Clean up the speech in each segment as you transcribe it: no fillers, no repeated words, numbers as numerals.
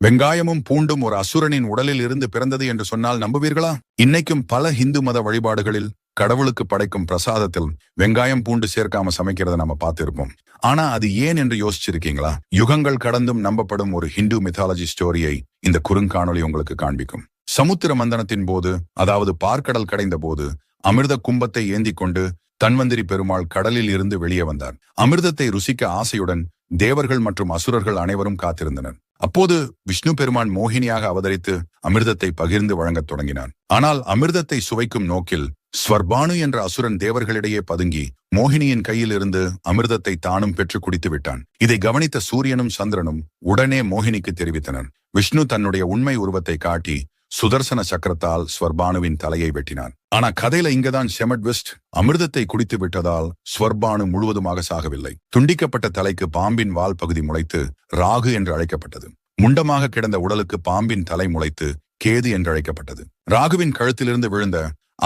வெங்காயமும் பூண்டும் ஒரு அசுரனின் உடலில் இருந்து பிறந்தது என்று சொன்னால் நம்புவீர்களா? இன்னைக்கும் பல இந்து மத வழிபாடுகளில் கடவுளுக்கு படைக்கும் பிரசாதத்தில் வெங்காயம் பூண்டு சேர்க்காம சமைக்கிறத நம்ம பார்த்திருப்போம். ஆனா அது ஏன் என்று யோசிச்சிருக்கீங்களா? யுகங்கள் கடந்தும் நம்பப்படும் ஒரு ஹிந்து மித்தாலஜி ஸ்டோரியை இந்த குறுங்காணொளி உங்களுக்கு காண்பிக்கும். சமுத்திர மந்தனத்தின் போது, அதாவது பார்க்கடல் கடைந்த போது, அமிர்த கும்பத்தை ஏந்தி கொண்டு தன்வந்திரி பெருமாள் கடலில் இருந்து வெளியே வந்தார். அமிர்தத்தை ருசிக்க ஆசையுடன் தேவர்கள் மற்றும் அசுரர்கள் அனைவரும் காத்திருந்தனர். அப்போது விஷ்ணு பெருமான் மோகினியாக அவதரித்து அமிர்தத்தை பகிர்ந்து வழங்கத் தொடங்கினார். ஆனால் அமிர்தத்தை சுவைக்கும் நோக்கில் ஸ்வர்பானு என்ற அசுரன் தேவர்களிடையே பதுங்கி மோகினியின் கையில் இருந்து அமிர்தத்தை தானும் பெற்று குடித்து விட்டான். இதை கவனித்த சூரியனும் சந்திரனும் உடனே மோகினிக்கு தெரிவித்தனர். விஷ்ணு தன்னுடைய உண்மை உருவத்தை காட்டி சுதர்சன சக்கரத்தால் ஸ்வர்பானுவின் தலையை வெட்டினார். ஆனா கதையில இங்கதான் ட்விஸ்ட். அமிர்தத்தை குடித்து விட்டதால் ஸ்வர்பானு முழுவதுமாக சாகவில்லை. துண்டிக்கப்பட்ட தலைக்கு பாம்பின் வால் பகுதி முளைத்து ராகு என்று அழைக்கப்பட்டது. முண்டமாக கிடந்த உடலுக்கு பாம்பின் தலை முளைத்து கேது என்று அழைக்கப்பட்டது. ராகுவின் கழுத்திலிருந்து விழுந்த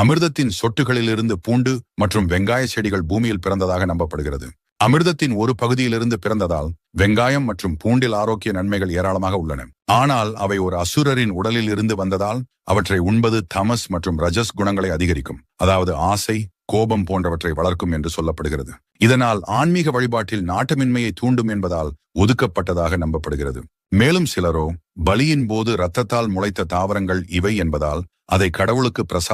அமிர்தத்தின் சொட்டுகளிலிருந்து பூண்டு மற்றும் வெங்காய செடிகள் பூமியில் பிறந்ததாக நம்பப்படுகிறது. அமிர்தத்தின் ஒரு பகுதியிலிருந்து பிறந்ததால் வெங்காயம் மற்றும் பூண்டில் ஆரோக்கிய நன்மைகள் ஏராளமாக உள்ளன. ஆனால் அவை ஒரு அசுரரின் உடலில் இருந்து வந்ததால் அவற்றை உண்பது தமஸ் மற்றும் ரஜஸ் குணங்களை அதிகரிக்கும், அதாவது ஆசை, கோபம் போன்றவற்றை வளர்க்கும் என்று சொல்லப்படுகிறது. இதனால் ஆன்மீக வழிபாட்டில் நாட்டமின்மையை தூண்டும் என்பதால் ஒதுக்கப்பட்டதாக நம்பப்படுகிறது. மேலும் சிலரோ பலியின் போது இரத்தத்தால் முளைத்த தாவரங்கள் இவை என்பதால் அதை கடவுளுக்கு பிரசாதம்